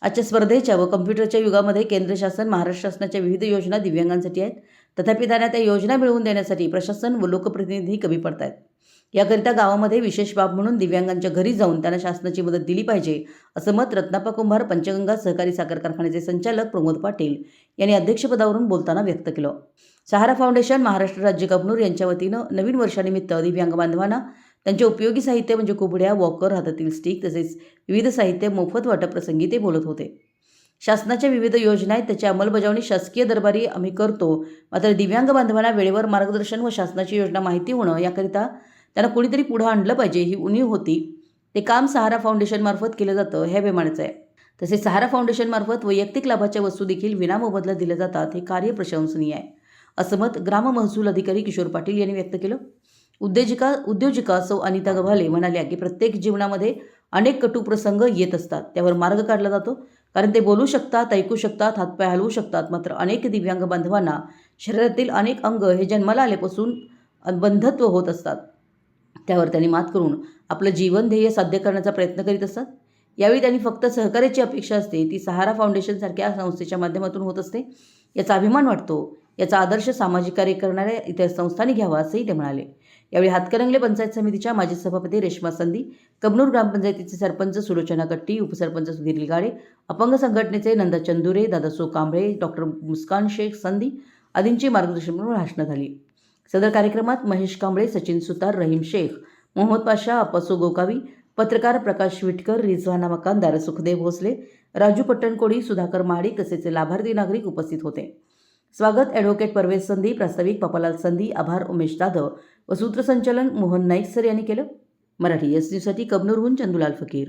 आजच्या स्पर्धेच्या व कम्प्युटरच्या युगामध्ये केंद्र शासन, महाराष्ट्र शासनाच्या विविध योजना दिव्यांगांसाठी आहेत. तथापि त्यांना त्या योजना मिळवून देण्यासाठी प्रशासन व लोकप्रतिनिधी कमी पडत आहेत. याकरिता गावामध्ये विशेष बाब म्हणून दिव्यांगांच्या घरी जाऊन त्यांना शासनाची मदत दिली पाहिजे, असं मत रत्नाप्पा कुंभार पंचगंगा सहकारी साखर कारखान्याचे संचालक प्रमोद पाटील यांनी अध्यक्षपदावरून बोलताना व्यक्त केलं. सहारा फाउंडेशन, महाराष्ट्र राज्य कबनूर यांच्या वतीनं नवीन वर्षानिमित्त दिव्यांग बांधवांना त्यांचे उपयोगी साहित्य म्हणजे कुबड्या, वॉकर, हातातील स्टिक तसेच विविध साहित्य मोफत वाटप प्रसंगी ते बोलत होते. शासनाच्या विविध योजना आहेत, त्याची अंमलबजावणी शासकीय दरबारी आम्ही करतो. मात्र दिव्यांग बांधवांना वेळेवर मार्गदर्शन व शासनाची योजना माहिती होणं याकरिता त्यांना कोणीतरी पुढे आणलं पाहिजे ही उणीव होती. ते काम सहारा फाउंडेशनमार्फत केलं जातं हे अभिमानाचं आहे. तसेच सहारा फाउंडेशनमार्फत वैयक्तिक लाभाच्या वस्तू देखील विनामोबदल्यात दिल्या जातात. हे कार्य प्रशंसनीय आहे, असं मत ग्राम महसूल अधिकारी किशोर पाटील यांनी व्यक्त केलं. उद्योजिका सौ अनिता गव्हाले म्हणाल्या की प्रत्येक जीवनामध्ये अनेक कटू प्रसंग येत असतात, त्यावर मार्ग काढला जातो. कारण ते बोलू शकतात, ऐकू शकतात, हातपाय हलवू शकतात. मात्र अनेक दिव्यांग बांधवांना शरीरातील अनेक अंग हे जन्माला आल्यापासून बंधत्व होत असतात. त्यावर त्यांनी मात करून आपलं जीवन ध्येय साध्य करण्याचा प्रयत्न करीत असतात. यावेळी त्यांनी फक्त सहकार्याची अपेक्षा असते, ती सहारा फाउंडेशनसारख्या संस्थेच्या माध्यमातून होत असते. याचा अभिमान वाटतो. याचा आदर्श सामाजिक कार्य करणाऱ्या इतर संस्थांनी घ्यावा, असंही ते म्हणाले. यावेळी हातकणंगले पंचायत समितीच्या माजी सभापती रेश्मा संधी, कबनूर ग्रामपंचायतीचे सरपंच सुलोचना कट्टी, उपसरपंच सुधीर लिगाडे, अपंग संघटनेचे नंदा चंदुरे, दादासो कांबळे, डॉक्टर मुस्कान शेख संधी आदींची मार्गदर्शन भाषणं झाली. सदर कार्यक्रमात महेश कांबळे, सचिन सुतार, रहीम शेख, मोहम्मद पाशा, अप्पासो गोकावी, पत्रकार प्रकाश विटकर, रिझवाना मकानदार, सुखदेव भोसले, राजू पट्टणकोडी, सुधाकर महाडिक तसेच लाभार्थी नागरिक उपस्थित होते. स्वागत ॲडव्होकेट परवेज संधी, प्रास्ताविक पपालाल संधी, आभार उमेश जाधव व सूत्रसंचालन मोहन नाईक सर यांनी केलं. मराठी एस न्यूजसाठी कबनूरहून चंदुलाल फकीर.